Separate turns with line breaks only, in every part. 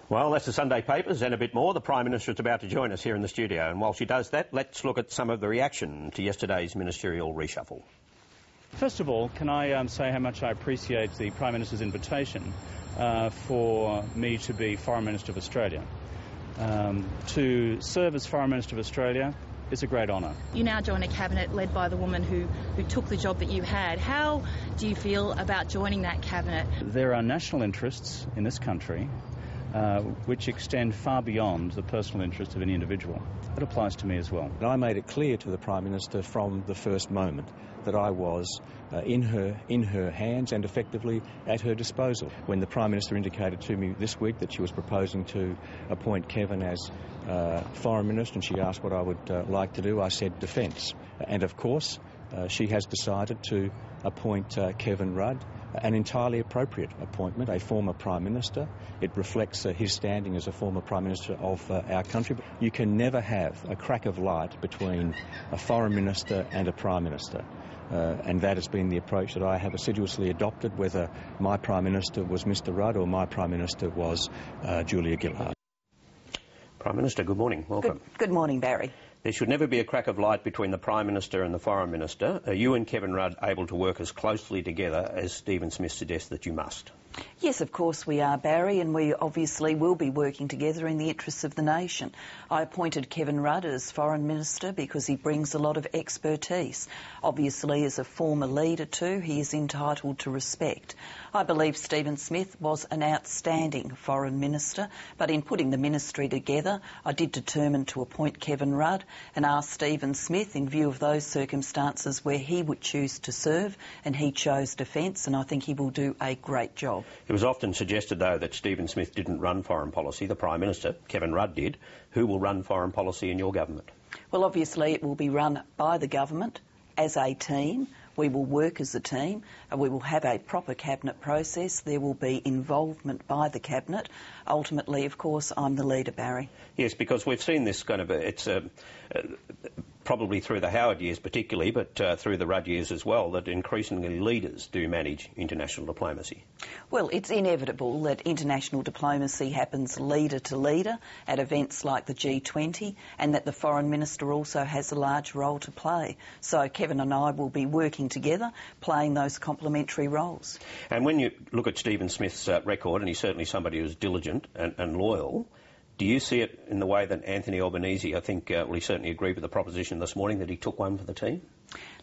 Well, that's the Sunday papers and a bit more. The Prime Minister is about to join us here in the studio, and while she does that, let's look at some of the reaction to yesterday's ministerial reshuffle.
First of all, can I say how much I appreciate the Prime Minister's invitation for me to be Foreign Minister of Australia. To serve as Foreign Minister of Australia is a great honour.
You now join a cabinet led by the woman who took the job that you had. How do you feel about joining that cabinet?
There are national interests in this country which extend far beyond the personal interest of any individual. That applies to me as well.
And I made it clear to the Prime Minister from the first moment that I was in her hands and effectively at her disposal. When the Prime Minister indicated to me this week that she was proposing to appoint Kevin as Foreign Minister, and she asked what I would like to do, I said defence. And of course, she has decided to appoint Kevin Rudd, an entirely appropriate appointment, a former Prime Minister. It reflects his standing as a former Prime Minister of our country. But you can never have a crack of light between a Foreign Minister and a Prime Minister. And that has been the approach that I have assiduously adopted, whether my Prime Minister was Mr Rudd or my Prime Minister was Julia Gillard.
Prime Minister, good morning. Welcome.
Good morning, Barry.
There should never be a crack of light between the Prime Minister and the Foreign Minister. Are you and Kevin Rudd able to work as closely together as Stephen Smith suggests that you must?
Yes, of course we are, Barry, and we obviously will be working together in the interests of the nation. I appointed Kevin Rudd as Foreign Minister because he brings a lot of expertise. Obviously, as a former leader too, he is entitled to respect. I believe Stephen Smith was an outstanding Foreign Minister, but in putting the ministry together, I did determine to appoint Kevin Rudd and ask Stephen Smith, in view of those circumstances where he would choose to serve, and he chose defence, and I think he will do a great job.
It was often suggested, though, that Stephen Smith didn't run foreign policy. The Prime Minister, Kevin Rudd, did. Who will run foreign policy in your government?
Well, obviously it will be run by the government as a team. We will work as a team. We will have a proper cabinet process. There will be involvement by the cabinet. Ultimately, of course, I'm the leader, Barry.
Yes, because we've seen this kind of probably through the Howard years particularly, but through the Rudd years as well, that increasingly leaders do manage international diplomacy.
Well, it's inevitable that international diplomacy happens leader to leader at events like the G20, and that the Foreign Minister also has a large role to play. So Kevin and I will be working together, playing those complementary roles.
And when you look at Stephen Smith's record, and he's certainly somebody who's diligent and loyal, do you see it in the way that Anthony Albanese, I think, he certainly agreed with the proposition this morning that he took one for the team?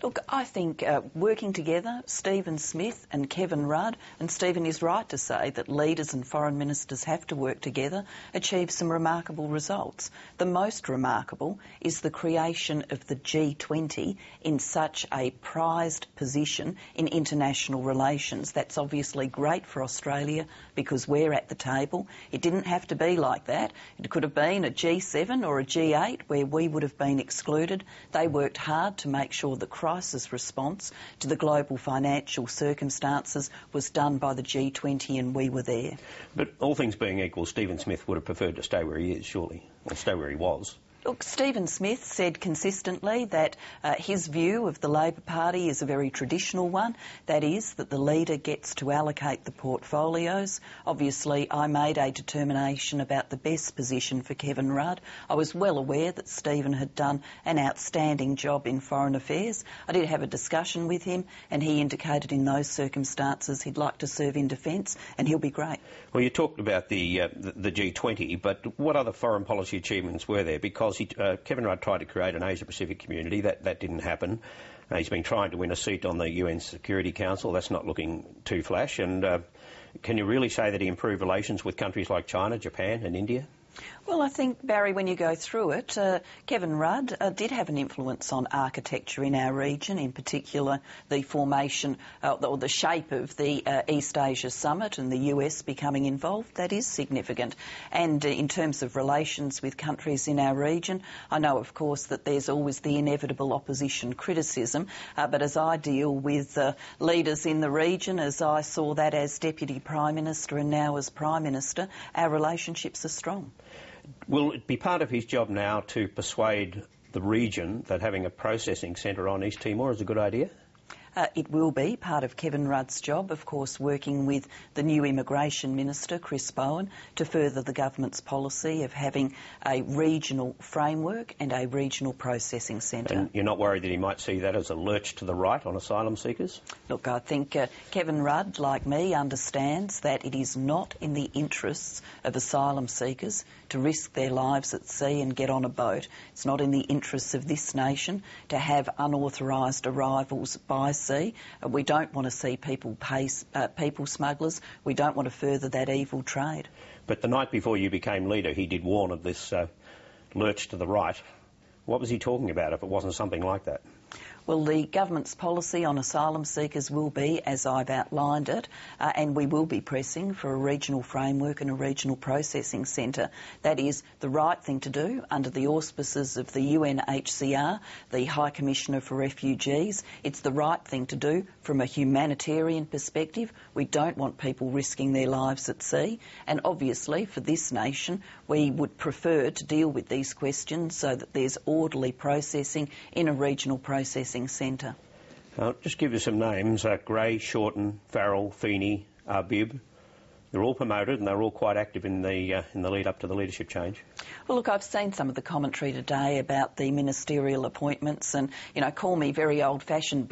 Look, I think working together, Stephen Smith and Kevin Rudd, and Stephen is right to say that leaders and foreign ministers have to work together, achieve some remarkable results. The most remarkable is the creation of the G20 in such a prized position in international relations. That's obviously great for Australia because we're at the table. It didn't have to be like that. It could have been a G7 or a G8 where we would have been excluded. They worked hard to make sure the crisis response to the global financial circumstances was done by the G20, and we were there.
But all things being equal, Stephen Smith would have preferred to stay where he is, surely, or stay where he was.
Look, Stephen Smith said consistently that his view of the Labor Party is a very traditional one. That is, that the leader gets to allocate the portfolios. Obviously, I made a determination about the best position for Kevin Rudd. I was well aware that Stephen had done an outstanding job in foreign affairs. I did have a discussion with him, and he indicated in those circumstances he'd like to serve in defence, and he'll be great.
Well, you talked about the G20, but what other foreign policy achievements were there? Because Kevin Rudd tried to create an Asia-Pacific community. That didn't happen. He's been trying to win a seat on the UN Security Council. That's not looking too flash. And can you really say that he improved relations with countries like China, Japan and India?
Well, I think, Barry, when you go through it, Kevin Rudd did have an influence on architecture in our region, in particular the formation or the shape of the East Asia Summit and the US becoming involved. That is significant. And in terms of relations with countries in our region, I know, of course, that there's always the inevitable opposition criticism, but as I deal with leaders in the region, as I saw that as Deputy Prime Minister and now as Prime Minister, our relationships are strong.
Will it be part of his job now to persuade the region that having a processing centre on East Timor is a good idea?
It will be part of Kevin Rudd's job, of course, working with the new Immigration Minister, Chris Bowen, to further the government's policy of having a regional framework and a regional processing centre.
And you're not worried that he might see that as a lurch to the right on asylum seekers?
Look, I think Kevin Rudd, like me, understands that it is not in the interests of asylum seekers to risk their lives at sea and get on a boat. It's not in the interests of this nation to have unauthorised arrivals by sea. We don't want to see people smugglers. We don't want to further that evil trade.
But the night before you became leader, he did warn of this lurch to the right. What was he talking about if it wasn't something like that?
Well, the government's policy on asylum seekers will be, as I've outlined it, and we will be pressing for a regional framework and a regional processing centre. That is the right thing to do under the auspices of the UNHCR, the High Commissioner for Refugees. It's the right thing to do from a humanitarian perspective. We don't want people risking their lives at sea. And obviously, for this nation, we would prefer to deal with these questions so that there's orderly processing in a regional processing centre.
Just give us some names: Gray, Shorten, Farrell, Feeney, Arbib. They're all promoted and they're all quite active in the lead up to the leadership change.
Well, look, I've seen some of the commentary today about the ministerial appointments, and call me very old-fashioned.